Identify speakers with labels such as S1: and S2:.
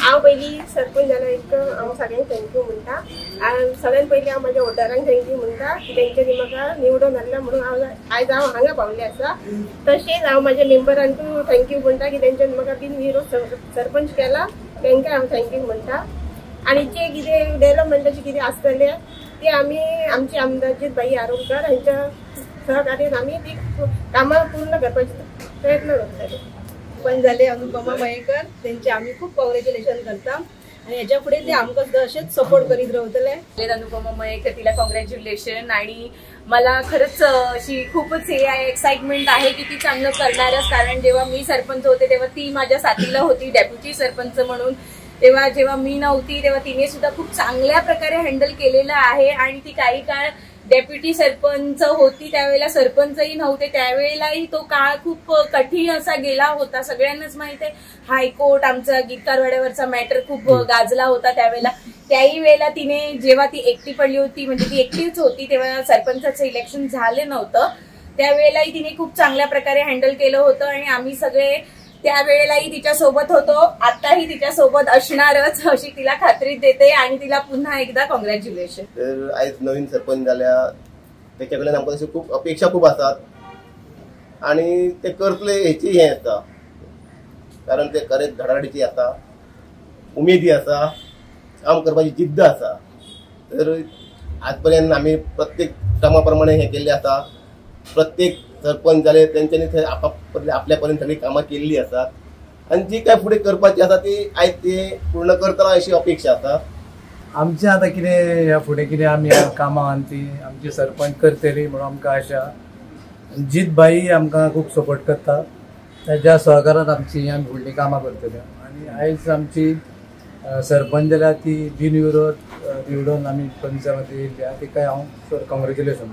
S1: हांव पयलीं सरपंच जालो एक हांव सगळ्यांक थँक्यू म्हणटा। सगळ्यान पयलीं हांव म्हाज्या वोटरांक थँक्यू म्हणटा की तेंच्यांनी म्हाका निवडून हाडला म्हणून आयज हांव हांगा पावलें आसा। तशेंच हांव म्हाज्या मेंबरांकूय थँक्यू म्हणटा की तेंच्यांनी म्हाका बिनविरोध सरपंच केला, तेंकां हांव थँक्यू म्हणटा। आनी जे कितें डेव्हलपमेंटाचें कितें आसतलें ते आमी आमचे आमदार जितभाई आरोलकर हांच्या सहकार्यान आमी ती कामां पूर्ण करपाचे प्रयत्न करतले।
S2: पण झाले अनुपमा मयेकर त्यांचे आम्ही खूप कॉंग्रॅच्युलेशन करता आणि याच्या पुढे ते आमकां असेच सपोर्ट करीत रावतले।
S3: अनुपमा मयेकर तिला कॉंग्रॅच्युलेशन आणि मला खरंच अशी खूपच हे आहे एक्साइटमेंट आहे की ती चांगलं करणारच। कारण जेव्हा मी सरपंच होते तेव्हा ती माझ्या साथीला होती डेप्युटी सरपंच म्हणून। तेव्हा जेव्हा मी नव्हती तेव्हा तिने सुद्धा खूप चांगल्या प्रकारे हँडल केलेलं आहे आणि ती काही काळ डेप्युटी सरपंच होती त्यावेळेला सरपंचही नव्हते त्यावेळेलाही तो काळ खूप कठीण असा गेला होता। सगळ्यांनाच माहित आहे हायकोर्ट आमचा गीतकारवाड्यावरचा मॅटर खूप गाजला होता त्यावेळेला। त्याही वेळेला तिने जेव्हा ती एकटी पडली होती म्हणजे ती एकटीच होती तेव्हा सरपंचाचं इलेक्शन झालं नव्हतं त्यावेळेलाही तिने खूप चांगल्या प्रकारे हँडल केलं होतं आणि आम्ही सगळे त्यावेळेलाही तिच्यासोबत होतो, आताही तिच्यासोबत असणारच अशी तिला खात्री देते आणि तिला पुन्हा एकदा कॉंग्रॅच्युलेशन।
S4: तर आज नवीन सरपंच झाल्या त्याच्या कडल्यान आमकां तशी खूप अपेक्षा खूप असतात आणि ते करतले हेची हे आसता कारण ते खरेंच धडाडीची आसा, उमेदी आसा, काम करपाची जिद्द आसा। तर आज पर्यंत आमी प्रत्येक कामाप्रमाणे हे केल्ले आसा। प्रत्येक सरपंच झाले त्यांच्यानी आपल्यापर्यंत सगळी कामां केल्ली आसात आणि जी काय पुढे करपाची आसा ती आयज ते पूर्ण करतला अशी अपेक्षा आसा।
S5: आमचे आता कितें ह्या फुडें कितें आमी कामां आनी ती आमची सरपंच करतली म्हणून आमकां आशा। जितभाई आमकां खूब सपोर्ट करता त्याच्या सहकारान आमची आमी फुडलीं कामां करतली आनी आयज आमची सरपंच जाल्यार ती बिनविरोध निवडून आमी पंचायतींत येयल्या तिका हांव कॉंग्रॅच्युलेशन।